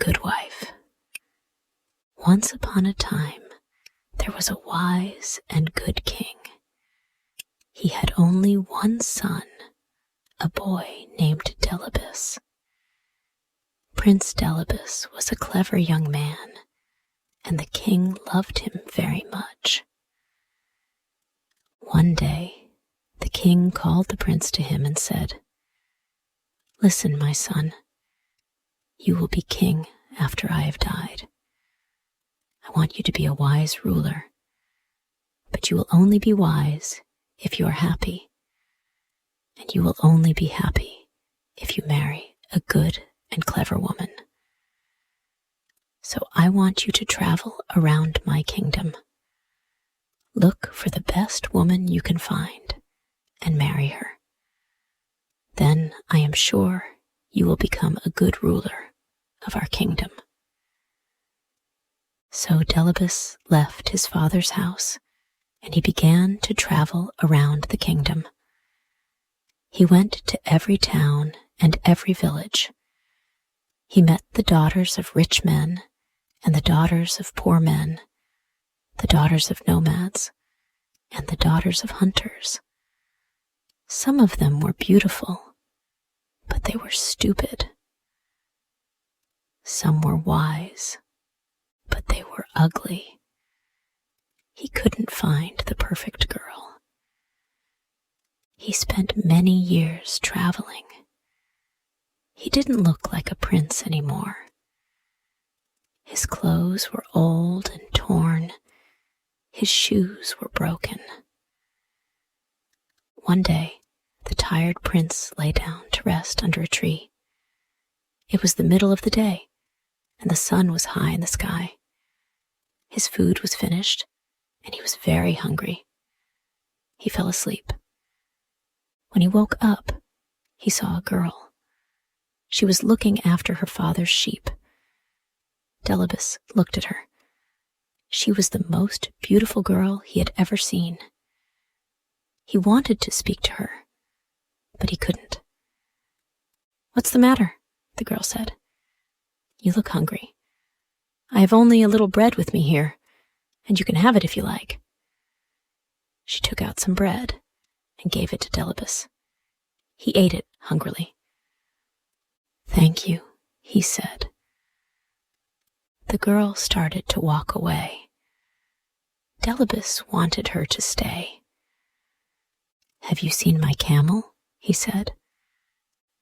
good wife. Once upon a time, there was a wise and good king. He had only one son, a boy named Delibis. Prince Delibis was a clever young man, and the king loved him very much. One day, the king called the prince to him and said, "Listen, my son, you will be king after I have died. I want you to be a wise ruler, but you will only be wise if you are happy, and you will only be happy if you marry a good and clever woman. So I want you to travel around my kingdom. Look for the best woman you can find and marry her. Then I am sure you will become a good ruler of our kingdom." So Delibis left his father's house, and he began to travel around the kingdom. He went to every town and every village. He met the daughters of rich men and the daughters of poor men, the daughters of nomads and the daughters of hunters. Some of them were beautiful, but they were stupid. Some were wise, but they were ugly. He couldn't find the perfect girl. He spent many years traveling. He didn't look like a prince anymore. His clothes were old and torn. His shoes were broken. One day, the tired prince lay down to rest under a tree. It was the middle of the day, and the sun was high in the sky. His food was finished, and he was very hungry. He fell asleep. When he woke up, he saw a girl. She was looking after her father's sheep. Delibis looked at her. She was the most beautiful girl he had ever seen. He wanted to speak to her, but he couldn't. "What's the matter?" the girl said. "You look hungry. I have only a little bread with me here, and you can have it if you like." She took out some bread and gave it to Delibis. He ate it hungrily. "Thank you," he said. The girl started to walk away. Delibis wanted her to stay. "Have you seen my camel?" he said.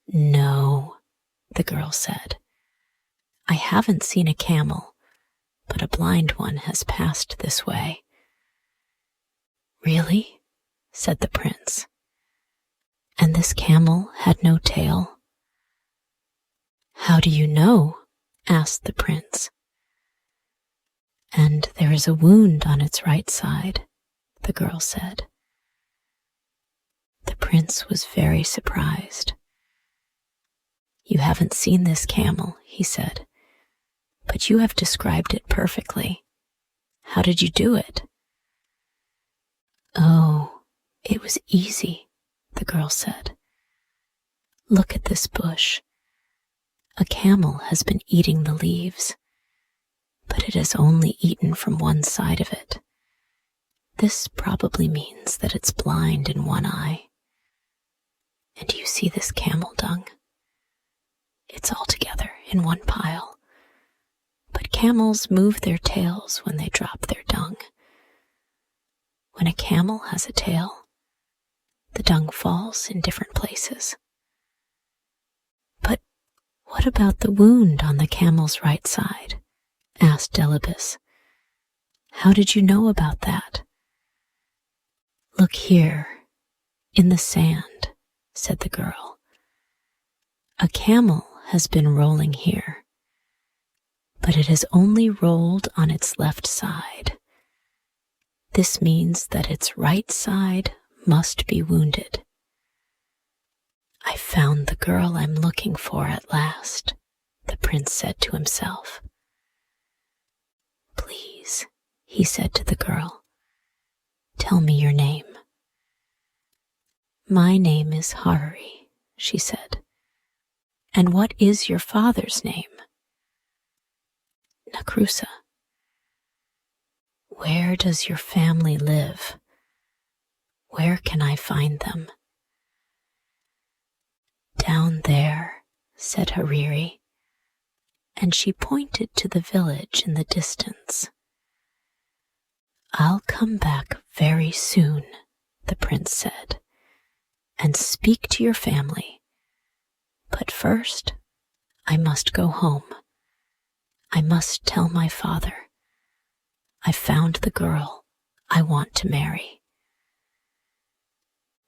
"No," the girl said. "I haven't seen a camel, but a blind one has passed this way." "Really?" said the prince. "And this camel had no tail?" "How do you know?" asked the prince. "And there is a wound on its right side," the girl said. The prince was very surprised. "You haven't seen this camel," he said, "but you have described it perfectly. How did you do it?" "Oh, it was easy," the girl said. "Look at this bush. A camel has been eating the leaves, but it has only eaten from one side of it. This probably means that it's blind in one eye. And do you see this camel dung? It's all together in one pile. But camels move their tails when they drop their dung. When a camel has a tail, the dung falls in different places. But what about the wound on the camel's right side?" asked Delibis. "How did you know about that?" "Look here, in the sand," said the girl. "A camel has been rolling here, but it has only rolled on its left side. This means that its right side must be wounded. I found the girl I'm looking for at last," the prince said to himself. "Please," he said to the girl, "tell me your name." "My name is Harari," she said. "And what is your father's name?" Nakrusa. Where does your family live? Where can I find them? Down there, said Hariri, and she pointed to the village in the distance. I'll come back very soon, the prince said, and speak to your family. But first, I must go home. I must tell my father. I found the girl I want to marry.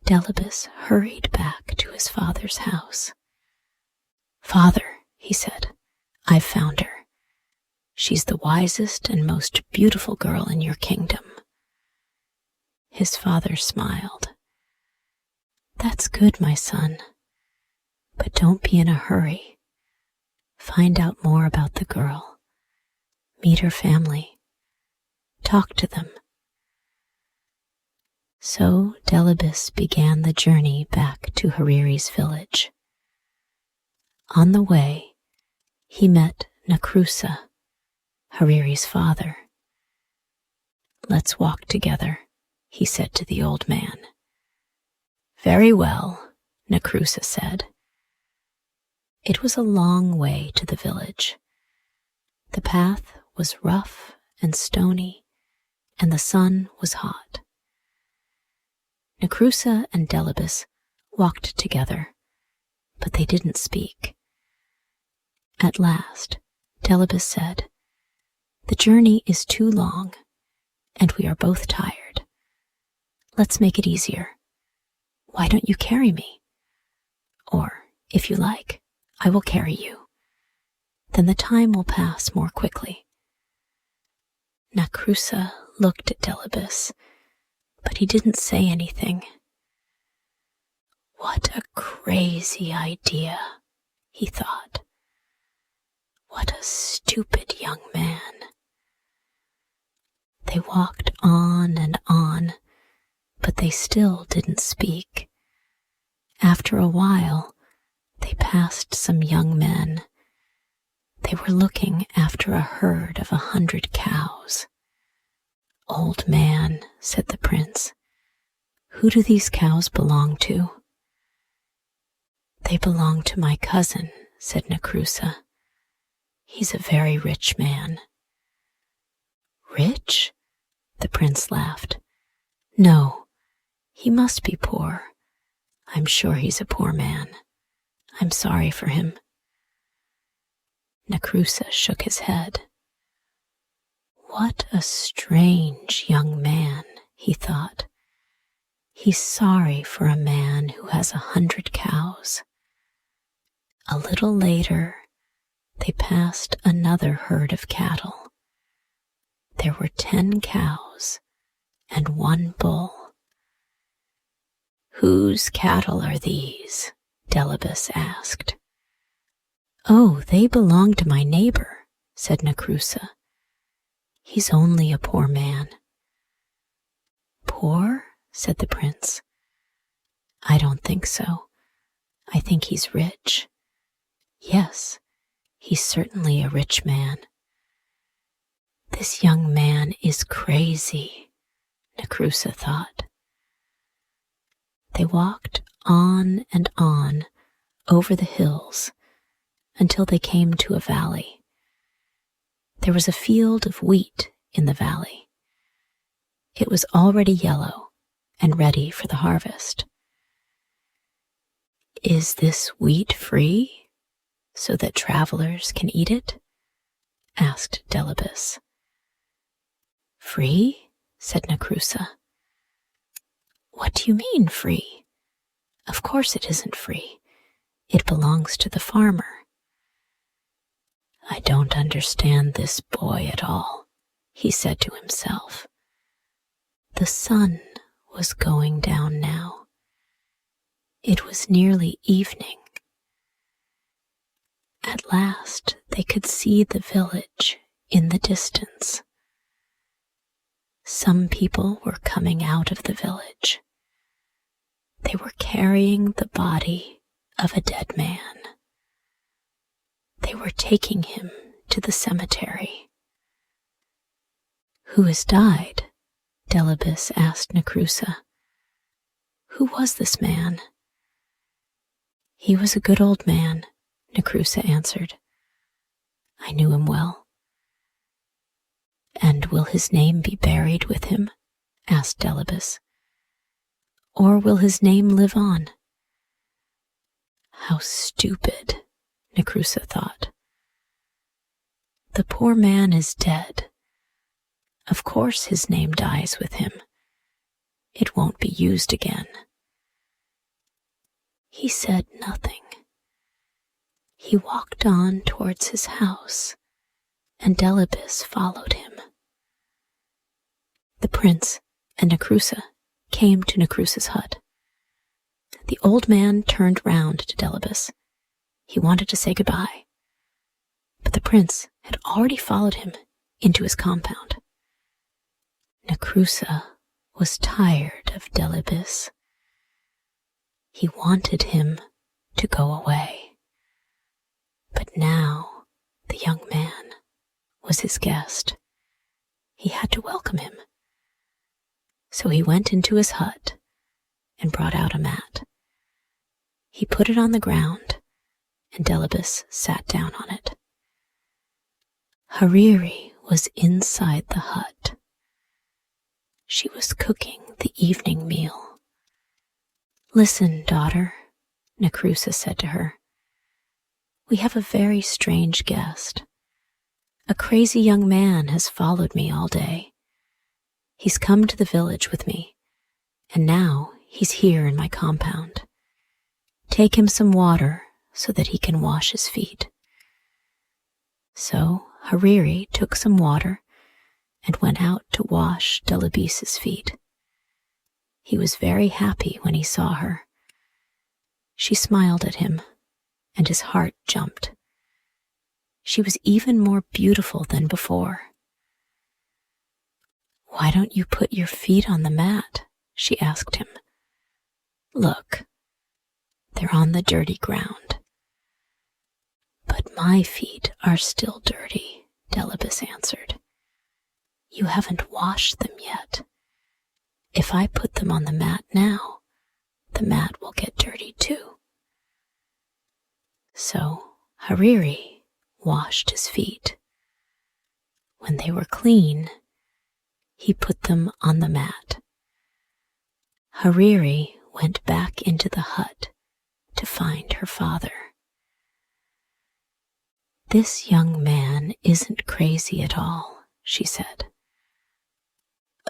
Delibis hurried back to his father's house. Father, he said, I've found her. She's the wisest and most beautiful girl in your kingdom. His father smiled. That's good, my son. But don't be in a hurry. Find out more about the girl. Meet her family. Talk to them. So Delibis began the journey back to Hariri's village. On the way, he met Nakrusa, Hariri's father. Let's walk together, he said to the old man. Very well, Nakrusa said. It was a long way to the village. The path was rough and stony, and the sun was hot. Nakrusa and Delibis walked together, but they didn't speak. At last, Delibis said, The journey is too long, and we are both tired. Let's make it easier. Why don't you carry me? Or, if you like, I will carry you. Then the time will pass more quickly. Nakrusa looked at Delibis, but he didn't say anything. What a crazy idea, he thought. What a stupid young man. They walked on and on, but they still didn't speak. After a while, they passed some young men. They were looking after a herd of 100 cows. Old man, said the prince, who do these cows belong to? They belong to my cousin, said Nakrusa. He's a very rich man. Rich? The prince laughed. No, he must be poor. I'm sure he's a poor man. I'm sorry for him. Nakrusa shook his head. What a strange young man, he thought. He's sorry for a man who has 100 cows. A little later, they passed another herd of cattle. There were 10 cows and 1 bull. Whose cattle are these? Delibis asked. Oh, they belong to my neighbor, said Nakrusa. He's only a poor man. Poor? Said the prince. I don't think so. I think he's rich. Yes, he's certainly a rich man. This young man is crazy, Nakrusa thought. They walked on and on over the hills until they came to a valley. There was a field of wheat in the valley. It was already yellow and ready for the harvest. Is this wheat free, so that travelers can eat it? Asked Delibis. Free? Said Nakrusa. What do you mean free? Of course it isn't free. It belongs to the farmer. I don't understand this boy at all, he said to himself. The sun was going down now. It was nearly evening. At last they could see the village in the distance. Some people were coming out of the village. They were carrying the body of a dead man. They were taking him to the cemetery. Who has died? Delibis asked Necrusa. Who was this man? He was a good old man, Necrusa answered. I knew him well. And will his name be buried with him? Asked Delibis. Or will his name live on? How stupid, Necrusa thought. The poor man is dead. Of course his name dies with him. It won't be used again. He said nothing. He walked on towards his house, and Delibis followed him. The prince and Necrusa came to Necrusa's hut. The old man turned round to Delibis. He wanted to say goodbye, but the prince had already followed him into his compound. Necrusa was tired of Delibis. He wanted him to go away. But now the young man was his guest. He had to welcome him. So he went into his hut and brought out a mat. He put it on the ground, and Delibis sat down on it. Hariri was inside the hut. She was cooking the evening meal. Listen, daughter, Necrusa said to her. We have a very strange guest. A crazy young man has followed me all day. He's come to the village with me, and now he's here in my compound. Take him some water so that he can wash his feet. So Hariri took some water and went out to wash Delibis's feet. He was very happy when he saw her. She smiled at him, and his heart jumped. She was even more beautiful than before. Why don't you put your feet on the mat? She asked him. Look, they're on the dirty ground. But my feet are still dirty, Delibis answered. You haven't washed them yet. If I put them on the mat now, the mat will get dirty too. So Hariri washed his feet. When they were clean, he put them on the mat. Hariri went back into the hut to find her father. This young man isn't crazy at all, she said.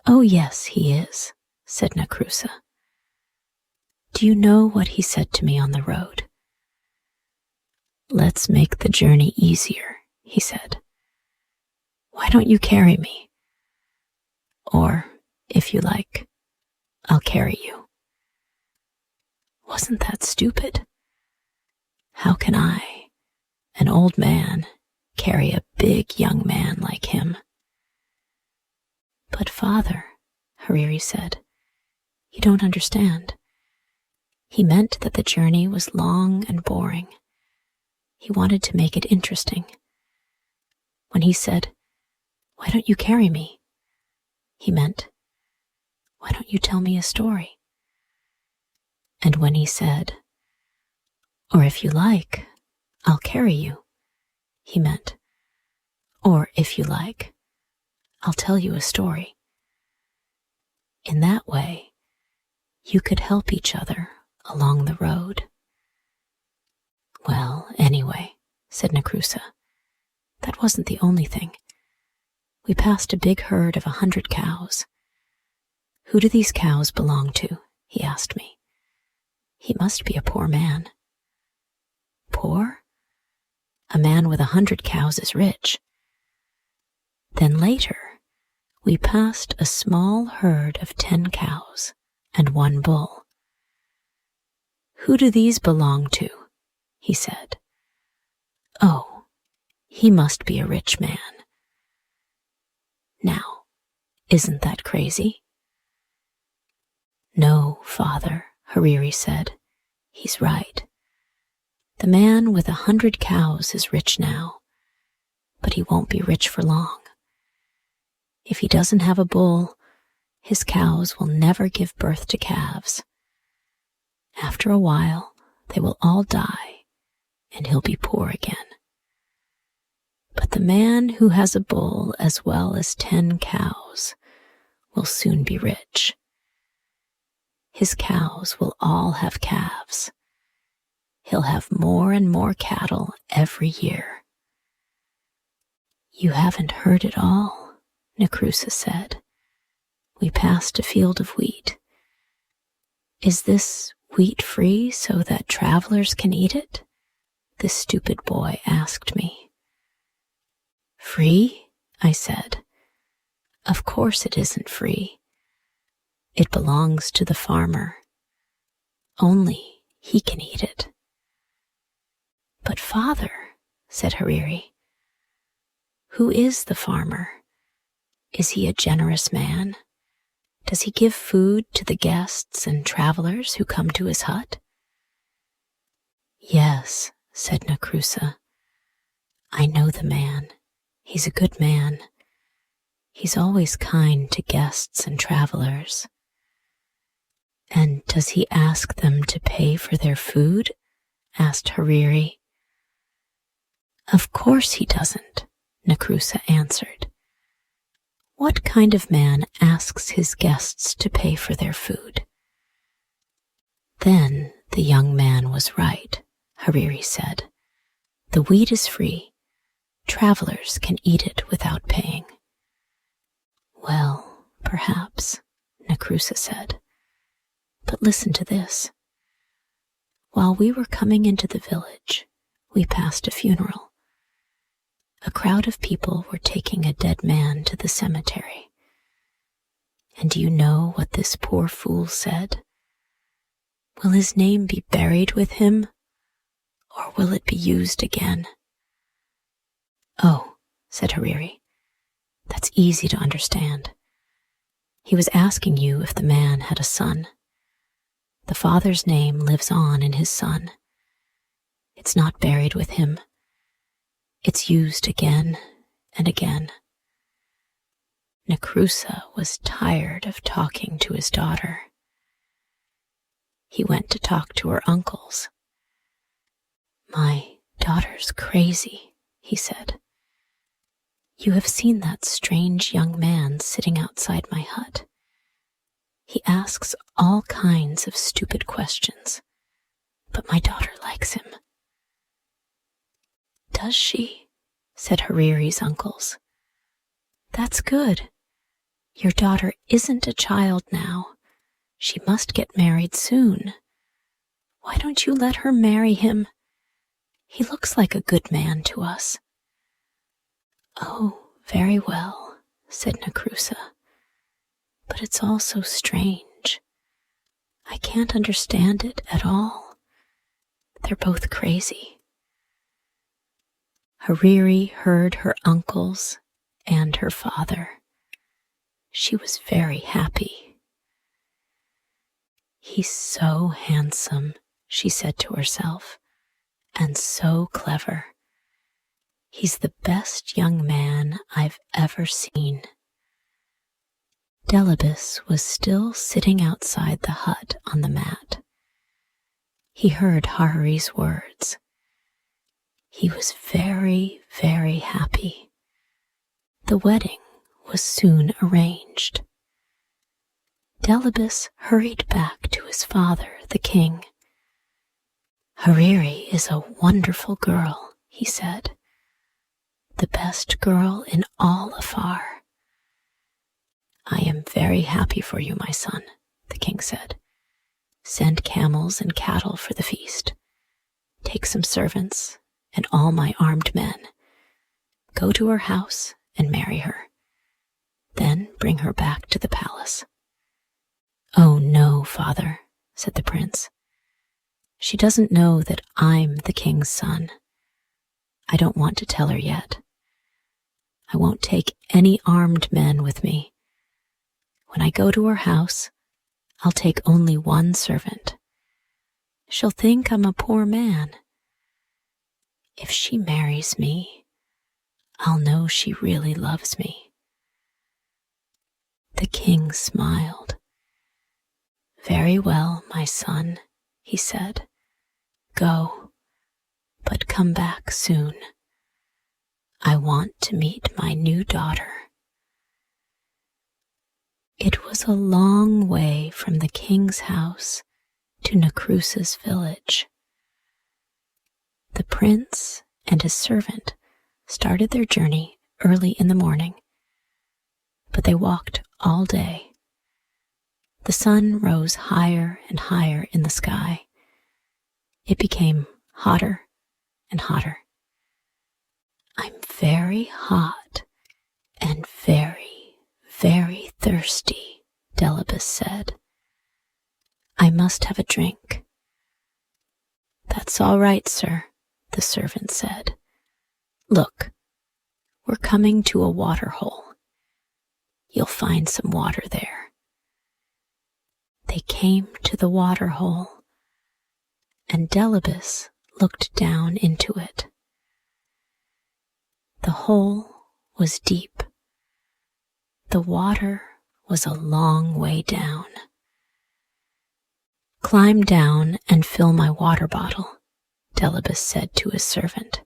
Oh, yes, he is, said Necrusa. Do you know what he said to me on the road? Let's make the journey easier, he said. Why don't you carry me? Or, if you like, I'll carry you. Wasn't that stupid? How can I, an old man, carry a big young man like him? But father, Hariri said, you don't understand. He meant that the journey was long and boring. He wanted to make it interesting. When he said, why don't you carry me? He meant, why don't you tell me a story? And when he said, or if you like, I'll carry you, he meant, or if you like, I'll tell you a story. In that way, you could help each other along the road. Well, anyway, said Necrusa, that wasn't the only thing. We passed a big herd of 100 cows. Who do these cows belong to? He asked me. He must be a poor man. Poor? A man with 100 cows is rich. Then later, we passed a small herd of 10 cows and 1 bull. Who do these belong to? He said. Oh, he must be a rich man. Now, isn't that crazy? No, father, Hariri said. He's right. The man with 100 cows is rich now, but he won't be rich for long. If he doesn't have a bull, his cows will never give birth to calves. After a while, they will all die, and he'll be poor again. But the man who has a bull as well as 10 cows will soon be rich. His cows will all have calves. He'll have more and more cattle every year. You haven't heard it all, Necrusa said. We passed a field of wheat. Is this wheat free so that travelers can eat it? The stupid boy asked me. Free? I said. Of course it isn't free. It belongs to the farmer. Only he can eat it. But father, said Hariri, who is the farmer? Is he a generous man? Does he give food to the guests and travelers who come to his hut? Yes, said Necrusa. I know the man. He's a good man. He's always kind to guests and travelers. And does he ask them to pay for their food? Asked Hariri. Of course he doesn't, Necrusa answered. What kind of man asks his guests to pay for their food? Then the young man was right, Hariri said. The wheat is free. Travelers can eat it without paying. Well, perhaps, Necrusa said. But listen to this. While we were coming into the village, we passed a funeral. A crowd of people were taking a dead man to the cemetery. And do you know what this poor fool said? Will his name be buried with him, or will it be used again? Oh, said Hariri, that's easy to understand. He was asking you if the man had a son. The father's name lives on in his son. It's not buried with him. It's used again and again. Necrusa was tired of talking to his daughter. He went to talk to her uncles. My daughter's crazy, he said. You have seen that strange young man sitting outside my hut. He asks all kinds of stupid questions, but my daughter likes him. Does she? Said Hariri's uncles. That's good. Your daughter isn't a child now. She must get married soon. Why don't you let her marry him? He looks like a good man to us. Oh, very well, said Necrusa. But it's all so strange. I can't understand it at all. They're both crazy. Hariri heard her uncles and her father. She was very happy. He's so handsome, she said to herself, and so clever. He's the best young man I've ever seen. Delibis was still sitting outside the hut on the mat. He heard Hariri's words. He was very, very happy. The wedding was soon arranged. Delibis hurried back to his father, the king. Hariri is a wonderful girl, he said. The best girl in all Afar. I am very happy for you, my son, the king said. Send camels and cattle for the feast. Take some servants and all my armed men. Go to her house and marry her. Then bring her back to the palace. Oh no, father, said the prince. She doesn't know that I'm the king's son. I don't want to tell her yet. I won't take any armed men with me. When I go to her house, I'll take only one servant. She'll think I'm a poor man. If she marries me, I'll know she really loves me. king smiled. "Very well, my son," he said. "Go, but come back soon. I want to meet my new daughter." It was a long way from the king's house to Nacrusa's village. The prince and his servant started their journey early in the morning, but they walked all day. The sun rose higher and higher in the sky. It became hotter and hotter. "I'm very hot and very, very thirsty," Delibis said. "I must have a drink." "That's all right, sir," the servant said. "Look, we're coming to a water hole. You'll find some water there." They came to the water hole, and Delibis looked down into it. The hole was deep. The water was a long way down. "Climb down and fill my water bottle," Delibis said to his servant.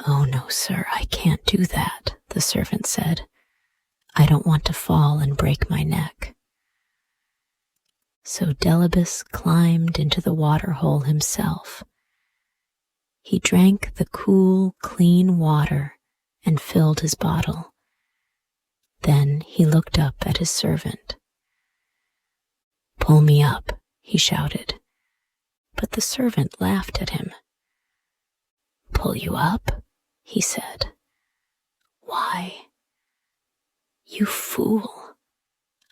"Oh no, sir, I can't do that," the servant said. "I don't want to fall and break my neck." So Delibis climbed into the water hole himself. He drank the cool, clean water and filled his bottle. Then he looked up at his servant. "Pull me up," he shouted, but the servant laughed at him. "Pull you up?" he said. "Why, you fool,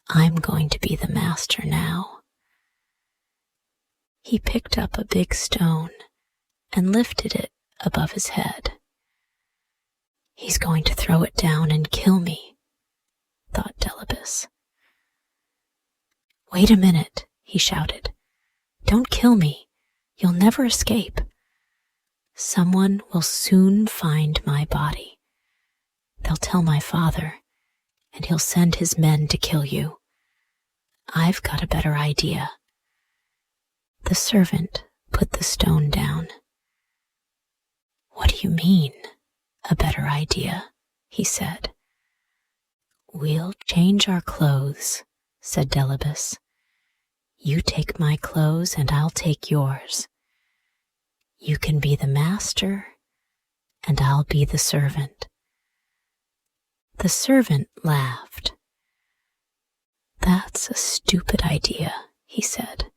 I'm going to be the master now." He picked up a big stone and lifted it above his head. "He's going to throw it down and kill me," thought Delibis. "Wait a minute," he shouted. "Don't kill me. You'll never escape. Someone will soon find my body. They'll tell my father, and he'll send his men to kill you. I've got a better idea." The servant put the stone down. "What do you mean, a better idea?" he said. "We'll change our clothes," said Delibis. "You take my clothes and I'll take yours. You can be the master and I'll be the servant." The servant laughed. "That's a stupid idea," he said.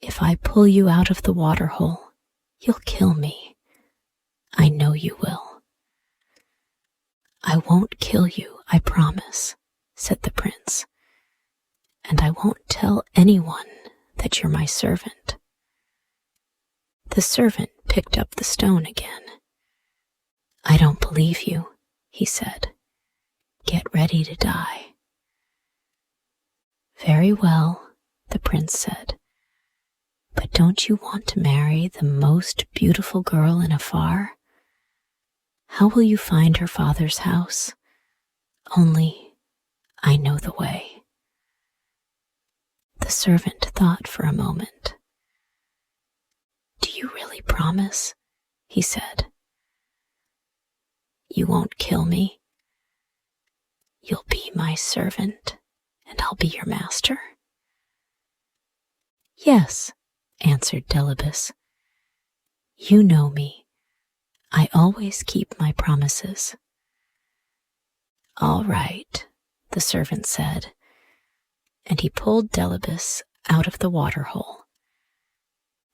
"If I pull you out of the water hole, you'll kill me. I know you will." "I won't kill you, I promise," said the prince. "And I won't tell anyone that you're my servant." The servant picked up the stone again. "I don't believe you," he said. "Get ready to die." "Very well," the prince said. "But don't you want to marry the most beautiful girl in Afar? How will you find her father's house? Only I know the way." The servant thought for a moment. "Do you really promise?" he said. "You won't kill me? You'll be my servant, and I'll be your master?" "Yes," answered Delibis. "You know me. I always keep my promises." "All right," the servant said, and he pulled Delibis out of the water hole.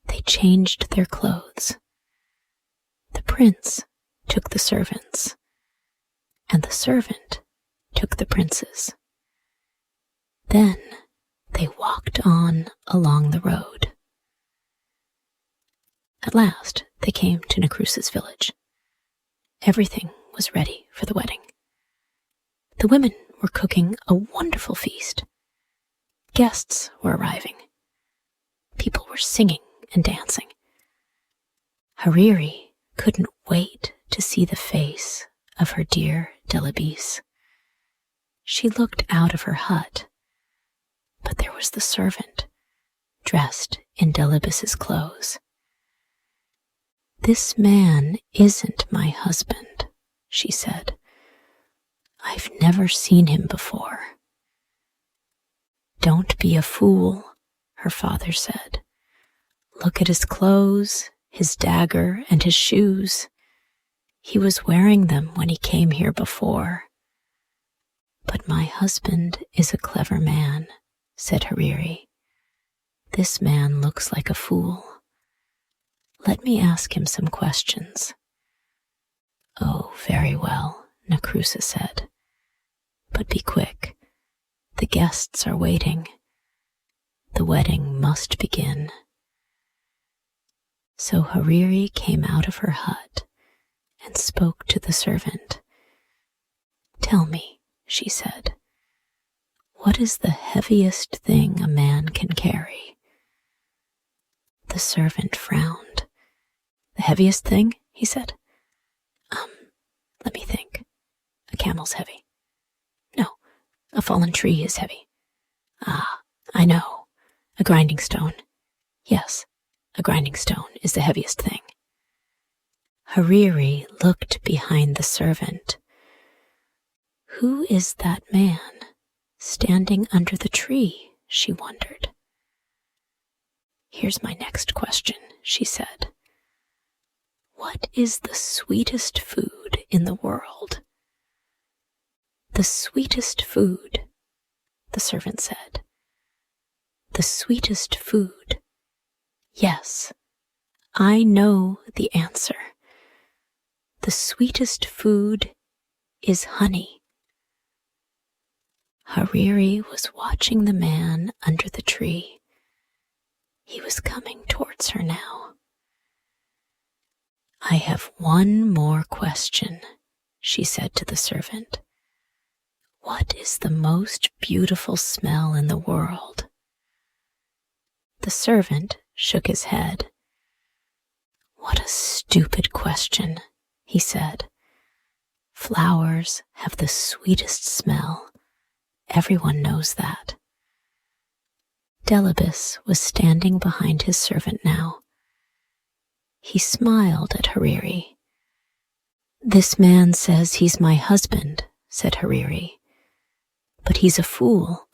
They changed their clothes. The prince took the servant's, and the servant took the prince's. Then they walked on along the road. At last they came to Nacrusa's village. Everything was ready for the wedding. The women were cooking a wonderful feast. Guests were arriving. People were singing and dancing. Hariri couldn't wait to see the face of her dear Delibis. She looked out of her hut, but there was the servant, dressed in Delibis's clothes. "This man isn't my husband," she said. "I've never seen him before." "Don't be a fool," her father said. "Look at his clothes, his dagger, and his shoes. He was wearing them when he came here before." "But my husband is a clever man," said Hariri. "This man looks like a fool. Let me ask him some questions." "Oh, very well," Nakrusa said. "But be quick. The guests are waiting. The wedding must begin." So Hariri came out of her hut and spoke to the servant. "Tell me," she said, "what is the heaviest thing a man can carry?" The servant frowned. "The heaviest thing?" he said. Let me think. A camel's heavy. No, a fallen tree is heavy. Ah, I know. A grinding stone. Yes, a grinding stone is the heaviest thing." Hariri looked behind the servant. "Who is that man standing under the tree?" she wondered. "Here's my next question," she said. "What is the sweetest food in the world?" "The sweetest food," the servant said. "The sweetest food. Yes, I know the answer. The sweetest food is honey." Hariri was watching the man under the tree. He was coming towards her now. "I have one more question," she said to the servant. "What is the most beautiful smell in the world?" The servant shook his head. "What a stupid question," he said. "Flowers have the sweetest smell. Everyone knows that." Delibis was standing behind his servant now. He smiled at Hariri. "This man says he's my husband," said Hariri. "But he's a fool.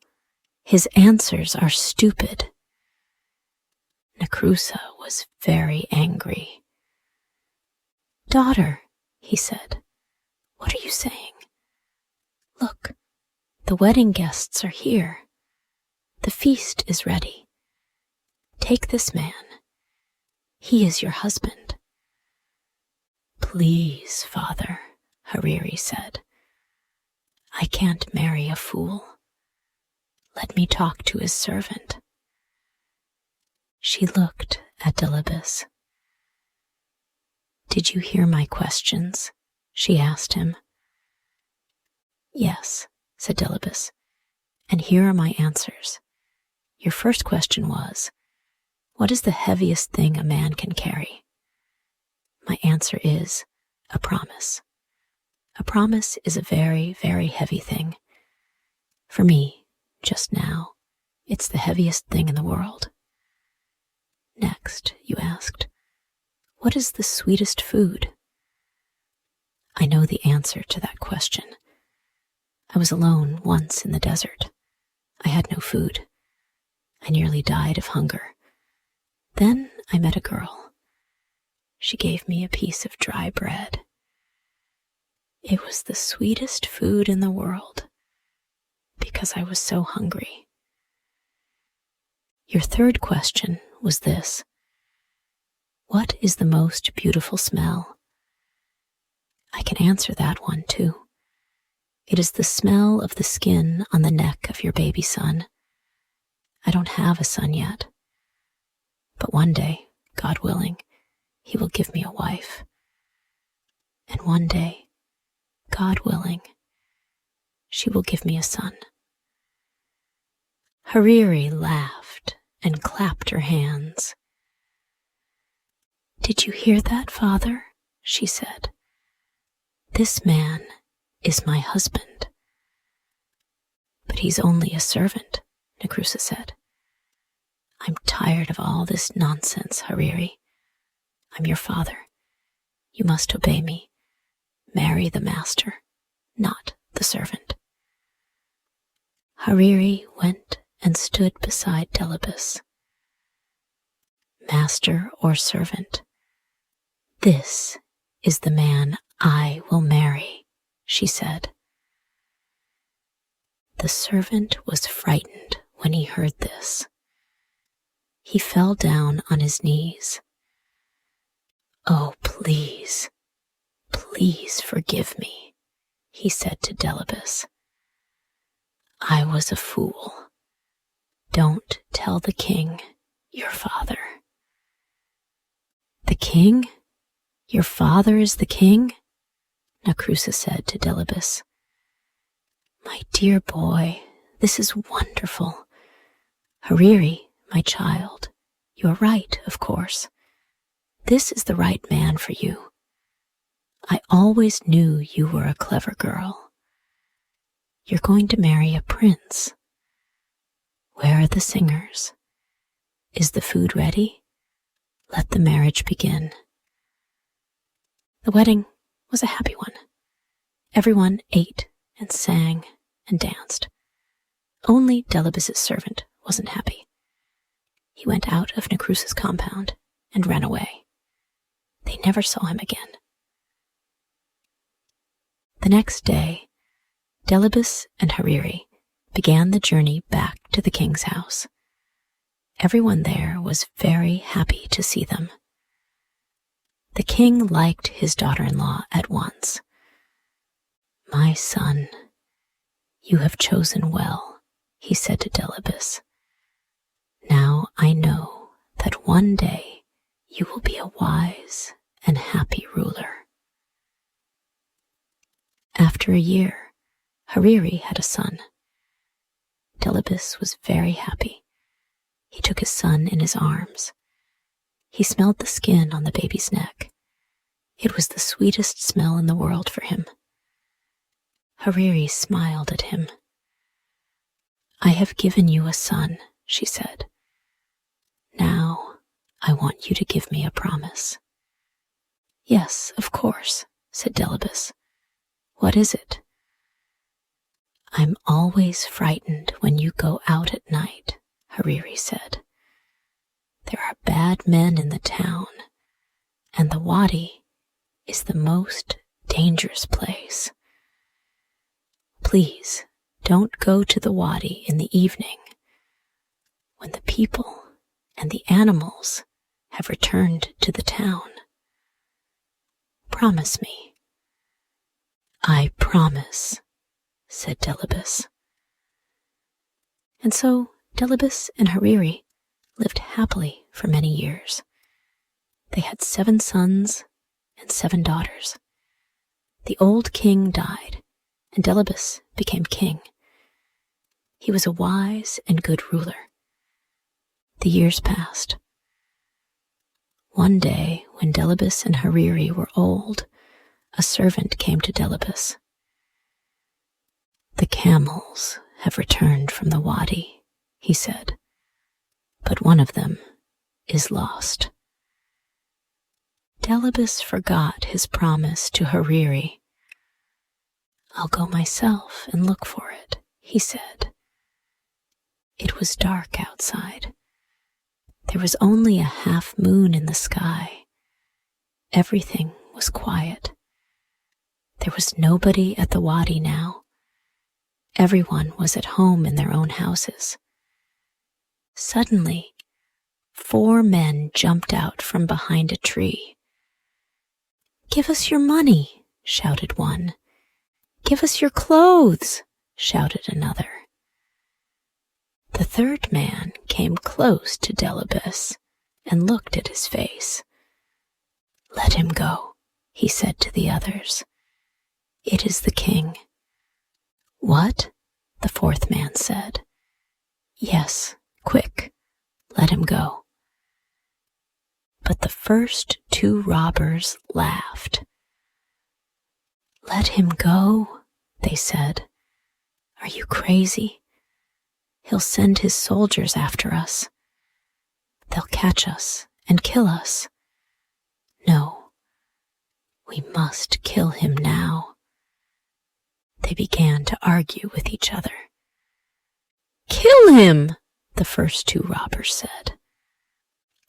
His answers are stupid." Nakrusa was very angry. "Daughter," he said, "what are you saying? Look, the wedding guests are here. The feast is ready. Take this man. He is your husband." "Please, father," Hariri said. "I can't marry a fool. Let me talk to his servant." She looked at Delibis. "Did you hear my questions?" she asked him. "Yes," said Delibis, "and here are my answers. Your first question was, what is the heaviest thing a man can carry? My answer is a promise. A promise is a very, very heavy thing. For me, just now, it's the heaviest thing in the world." "Next," you asked, "what is the sweetest food?" I know the answer to that question. I was alone once in the desert. I had no food. I nearly died of hunger. Then I met a girl. She gave me a piece of dry bread. It was the sweetest food in the world because I was so hungry. Your third question was this: what is the most beautiful smell? I can answer that one too. It is the smell of the skin on the neck of your baby son. I don't have a son yet, but one day, God willing, he will give me a wife. And one day, God willing, she will give me a son. Hariri laughed and clapped her hands. "Did you hear that, father?" she said. "This man is my husband." he's only a servant, Nakrusa said. I'm tired of all this nonsense, Hariri. I'm your father. You must obey me. Marry the master, not the servant. Hariri went and stood beside Delibis. Master or servant, this is the man I will marry, she said. The servant was frightened when he heard this. He fell down on his knees. Oh, please, please forgive me, he said to Delibis. I was a fool. Don't tell the king, your father. The king? Your father is the king? Nakrusa said to Delibis. My dear boy, this is wonderful. Hariri, my child, you are right, of course. This is the right man for you. I always knew you were a clever girl. You're going to marry a prince. Where are the singers? Is the food ready? Let the marriage begin. The wedding was a happy one. Everyone ate and sang and danced. Only Delibis' servant wasn't happy. He went out of Nakrusa's compound and ran away. They never saw him again. The next day, Delibis and Hariri began the journey back to the king's house. Everyone there was very happy to see them. The king liked his daughter-in-law at once. My son, you have chosen well, he said to Delibis. Now I know that one day you will be a wise and happy ruler. After a year, Hariri had a son. Delibis was very happy. He took his son in his arms. He smelled the skin on the baby's neck. It was the sweetest smell in the world for him. Hariri smiled at him. I have given you a son, she said. Now I want you to give me a promise. Yes, of course, said Delibis. What is it? I'm always frightened when you go out at night, Hariri said. There are bad men in the town, and the wadi is the most dangerous place. Please don't go to the wadi in the evening when the people and the animals have returned to the town. Promise me. I promise, said Delibis. And so Delibis and Hariri lived happily for many years. They had 7 sons and 7 daughters. The old king died, and Delibis became king. He was a wise and good ruler. The years passed. One day, when Delibis and Hariri were old, a servant came to Delibis. The camels have returned from the wadi, he said, but one of them is lost. Delibis forgot his promise to Hariri. I'll go myself and look for it, he said. It was dark outside. There was only a half moon in the sky. Everything was quiet. There was nobody at the wadi now. Everyone was at home in their own houses. Suddenly, 4 men jumped out from behind a tree. Give us your money, shouted one. Give us your clothes, shouted another. The 3rd man came close to Delibis and looked at his face. Let him go, he said to the others. It is the king. What? The 4th man said. Yes, quick, let him go. But the first 2 robbers laughed. Let him go, they said. Are you crazy? He'll send his soldiers after us. They'll catch us and kill us. No, we must kill him now." They began to argue with each other. "Kill him," the first two robbers said.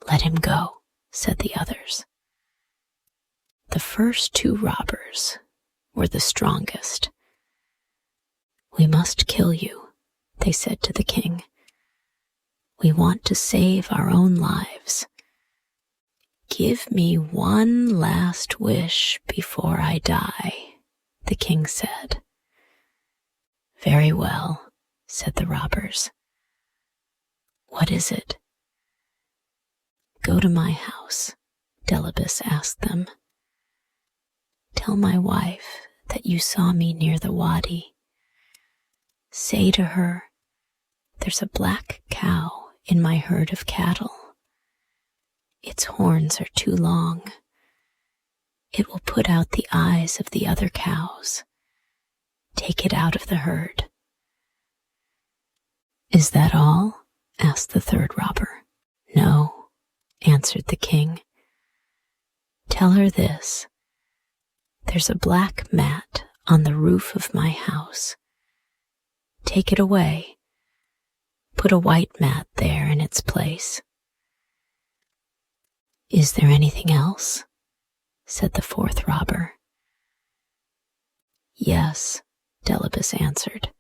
"Let him go," said the others. The first two robbers were the strongest. "We must kill you," they said to the king. "We want to save our own lives. Give me one last wish before I die," the king said. "Very well," said the robbers. "What is it?" "Go to my house," Delibis asked them. "Tell my wife that you saw me near the wadi. Say to her, there's a black cow in my herd of cattle. Its horns are too long. It will put out the eyes of the other cows. Take it out of the herd." "Is that all?" asked the third robber. "No," answered the king. "Tell her this. There's a black mat on the roof of my house. Take it away. Put a white mat there in its place." "Is there anything else?" said the fourth robber. "Yes," Delibis answered.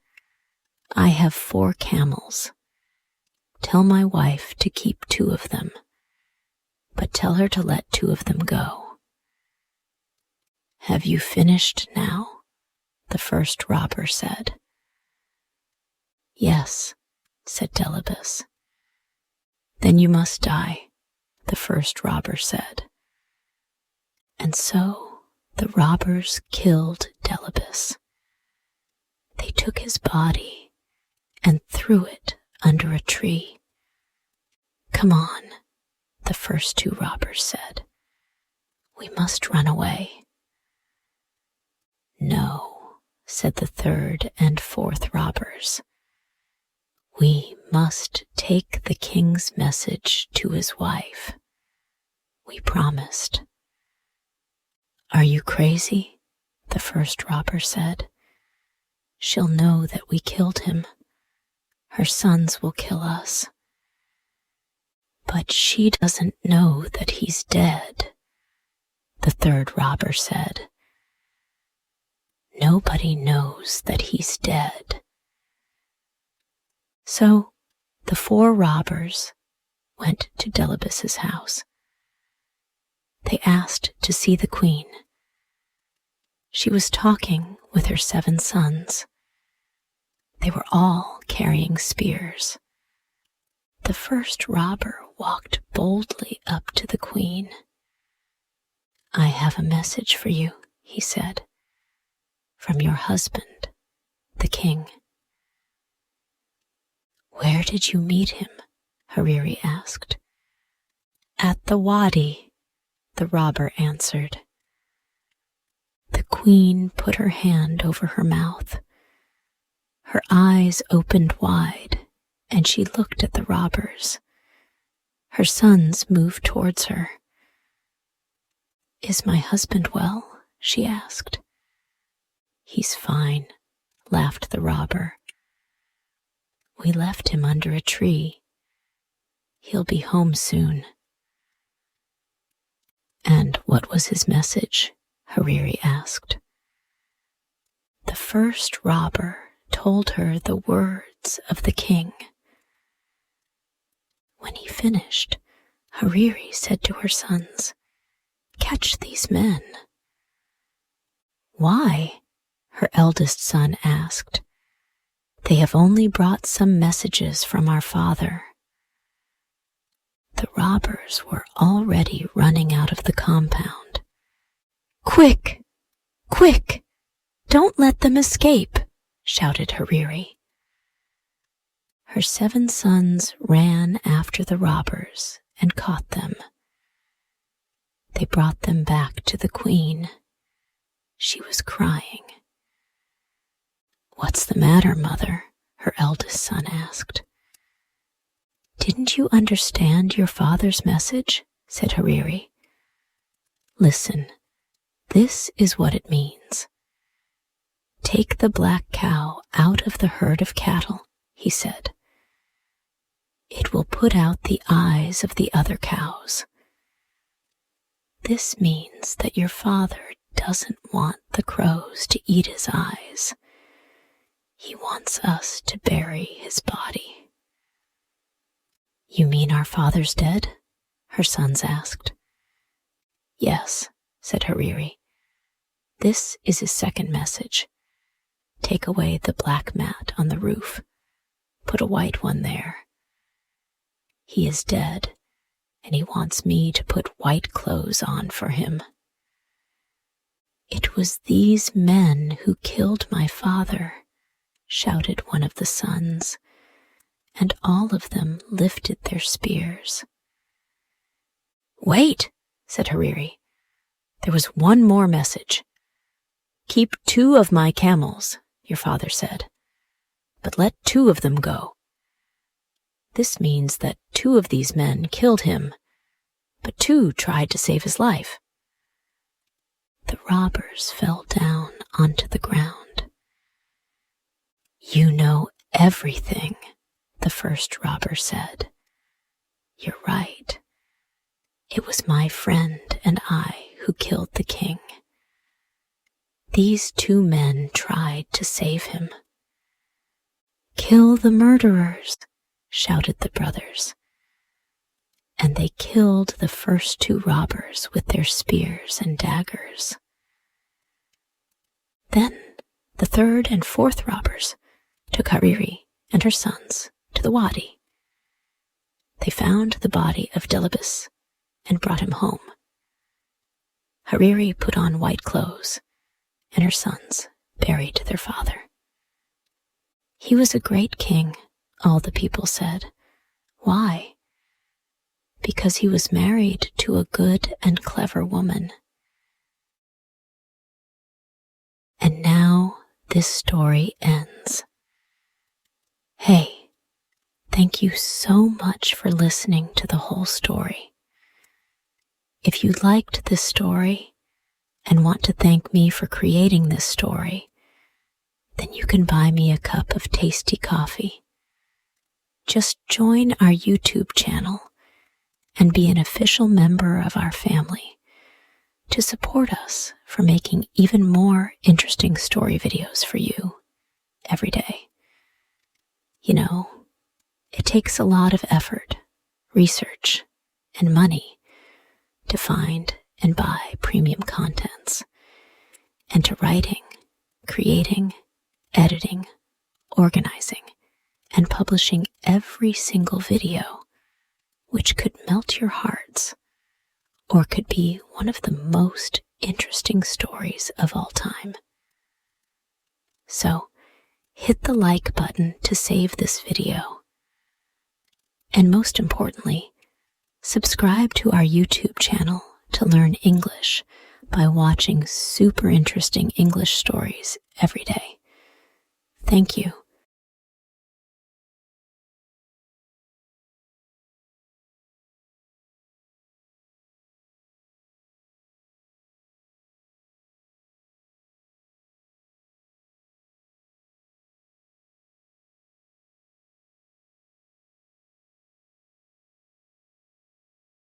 "I have 4 camels. Tell my wife to keep 2 of them, but tell her to let 2 of them go." "Have you finished now?" the first robber said. "Yes," said Delibis. "Then you must die," the first robber said. And so the robbers killed Delibis. They took his body and threw it under a tree. "Come on," the first 2 robbers said. "We must run away." "No," said the third and fourth robbers. "We must take the king's message to his wife. We promised." "Are you crazy?" the first robber said. "She'll know that we killed him. Her sons will kill us." "But she doesn't know that he's dead," the third robber said. "Nobody knows that he's dead." So the 4 robbers went to Delibis's house. They asked to see the queen. She was talking with her 7 sons. They were all carrying spears. The first robber walked boldly up to the queen. "I have a message for you," he said, "from your husband, the king." "Where did you meet him?" Hariri asked. "At the wadi," the robber answered. The queen put her hand over her mouth. Her eyes opened wide, and she looked at the robbers. Her sons moved towards her. "Is my husband well?" she asked. "He's fine," laughed the robber. "We left him under a tree. He'll be home soon." "And what was his message?" Hariri asked. The first robber told her the words of the king. When he finished, Hariri said to her sons, "Catch these men." "Why?" her eldest son asked. "They have only brought some messages from our father." The robbers were already running out of the compound. "Quick! Quick! Don't let them escape!" shouted Hariri. Her 7 sons ran after the robbers and caught them. They brought them back to the queen. She was crying. "What's the matter, mother?" her eldest son asked. Didn't you understand your father's message? Said Hariri. Listen, this is what it means. Take the black cow out of the herd of cattle, he said. It will put out the eyes of the other cows. This means that your father doesn't want the crows to eat his eyes. He wants us to bury his body. You mean our father's dead? Her sons asked. Yes, said Hariri. This is his second message. Take away the black mat on the roof. Put a white one there. He is dead, and he wants me to put white clothes on for him. It was these men who killed my father, shouted one of the sons, and all of them lifted their spears. Wait, said Hariri. There was one more message. Keep 2 of my camels, your father said, but let 2 of them go. This means that 2 of these men killed him, but 2 tried to save his life. The robbers fell down onto the ground. You know everything, the first robber said. You're right. It was my friend and I who killed the king. These 2 men tried to save him. Kill the murderers, shouted the brothers. And they killed the first 2 robbers with their spears and daggers. Then the 3rd and 4th robbers took Hariri and her sons to the wadi. They found the body of Delibis and brought him home. Hariri put on white clothes, and her sons buried their father. He was a great king, all the people said. Why? Because he was married to a good and clever woman. And now this story ends. Hey, thank you so much for listening to the whole story. If you liked this story and want to thank me for creating this story, then you can buy me a cup of tasty coffee. Just join our YouTube channel and be an official member of our family to support us for making even more interesting story videos for you every day. You know, it takes a lot of effort, research, and money to find and buy premium contents, and to writing, creating, editing, organizing, and publishing every single video, which could melt your hearts, or could be one of the most interesting stories of all time. So, hit the like button to save this video. And most importantly, subscribe to our YouTube channel to learn English by watching super interesting English stories every day. Thank you.